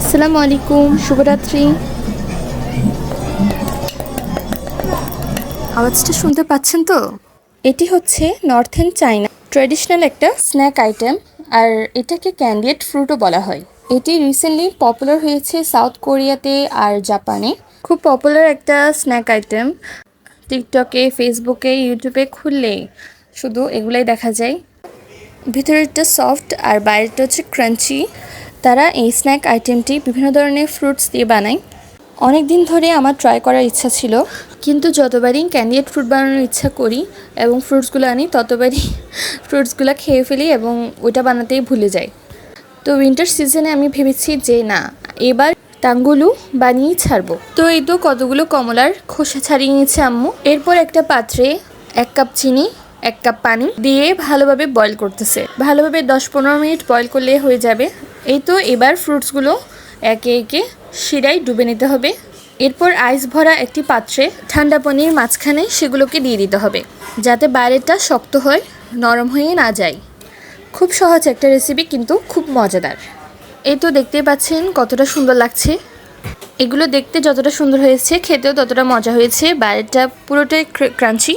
আসসালামু আলাইকুম, শুভরাত্রি। আওয়াজটা শুনতে পাচ্ছেন তো? এটি হচ্ছে নর্থেন চায়না ট্র্যাডিশনাল একটা স্ন্যাক আইটেম, আর এটাকে ক্যান্ডিড ফ্রুটও বলা হয়। এটি রিসেন্টলি পপুলার হয়েছে সাউথ কোরিয়াতে আর জাপানে। খুব পপুলার একটা স্ন্যাক আইটেম। টিকটকে, ফেসবুকে, ইউটিউবে খুললে শুধু এগুলাই দেখা যায়। ভিতরেরটা সফট আর বাইরেটা হচ্ছে ক্রাঞ্চি। তারা এই স্ন্যাক আইটেমটি বিভিন্ন ধরনের ফ্রুটস দিয়ে বানায়। অনেক দিন ধরে আমার ট্রাই করার ইচ্ছা ছিল, কিন্তু যতবারই ক্যান্ডিড ফ্রুট বানানোর ইচ্ছা করি এবং ফ্রুটসগুলো আনি ততবারই ফ্রুটসগুলো খেয়ে ফেলি এবং ওইটা বানাতেই ভুলে যাই। তো উইন্টার সিজনে আমি ভেবেছি যে না, এবার টাঙ্গুলু বানিয়েই ছাড়বো। তো এই তো কতগুলো কমলার খোসা ছাড়িয়ে নিয়েছে আম্মু। এরপর একটা পাত্রে 1 কাপ চিনি, 1 কাপ পানি দিয়ে ভালোভাবে বয়েল করতেছে। ভালোভাবে 10-15 মিনিট বয়েল করলে হয়ে যাবে। এই তো এবার ফ্রুটসগুলো একে একে শিরায় ডুবে নিতে হবে। এরপর আইস ভরা একটি পাত্রে ঠান্ডা পানির মাঝখানে সেগুলোকে দিয়ে দিতে হবে, যাতে বাইরেটা শক্ত হয়, নরম হয়ে না যায়। খুব সহজ একটা রেসিপি, কিন্তু খুব মজাদার। এই তো দেখতেই পাচ্ছেন কতটা সুন্দর লাগছে। এগুলো দেখতে যতটা সুন্দর হয়েছে, খেতেও ততটা মজা হয়েছে। বাইরেটা পুরোটাই ক্রাঞ্চি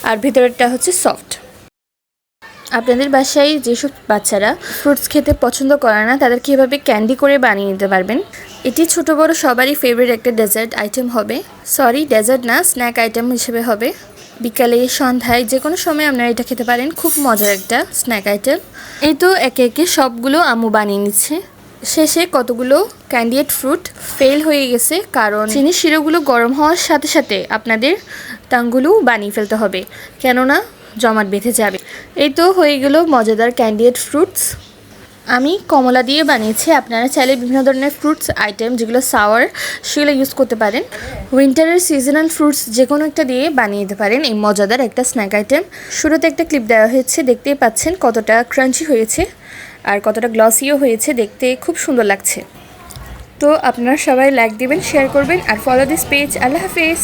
আর ভেতরেরটা হচ্ছে সফট। আপনাদের বাসায় যেসব বাচ্চারা ফ্রুটস খেতে পছন্দ করে না, তাদেরকে এভাবে ক্যান্ডি করে বানিয়ে নিতে পারবেন। এটি ছোট বড় সবারই ফেভারিট একটা ডেজার্ট আইটেম হবে। সরি, ডেজার্ট না, স্ন্যাক আইটেম হিসেবে হবে। বিকালে, সন্ধ্যায়, যে কোনো সময় আপনারা এটা খেতে পারেন। খুব মজার একটা স্ন্যাক আইটেম। এই তো একে একে সবগুলো আম্মু বানিয়ে নিচ্ছে। শেষে কতগুলো ক্যান্ডিড ফ্রুট ফেল হয়ে গেছে, কারণ চিনির শিরাগুলো গরম হওয়ার সাথে সাথে আপনাদের টাংগুলো বানিয়ে ফেলতে হবে, কেননা জমাট বেঁধে যাবে। এই তো হয়ে গেল মজাদার ক্যান্ডিড ফ্রুটস। আমি কমলা দিয়ে বানিয়েছি। আপনারা চাইলে বিভিন্ন ধরনের ফ্রুটস আইটেম যেগুলো সাওয়ার, সেগুলো ইউজ করতে পারেন। উইন্টারের সিজনাল ফ্রুটস যে কোনো একটা দিয়ে বানিয়ে দিতে পারেন এই মজাদার একটা স্ন্যাক আইটেম। শুরুতে একটা ক্লিপ দেওয়া হয়েছে, দেখতেই পাচ্ছেন কতটা ক্রাঞ্চি হয়েছে আর কতটা গ্লসিও হয়েছে, দেখতে খুব সুন্দর লাগছে। তো আপনারা সবাই লাইক দিবেন, শেয়ার করবেন আর ফলো দিস পেজ। আল্লাহ হাফেজ।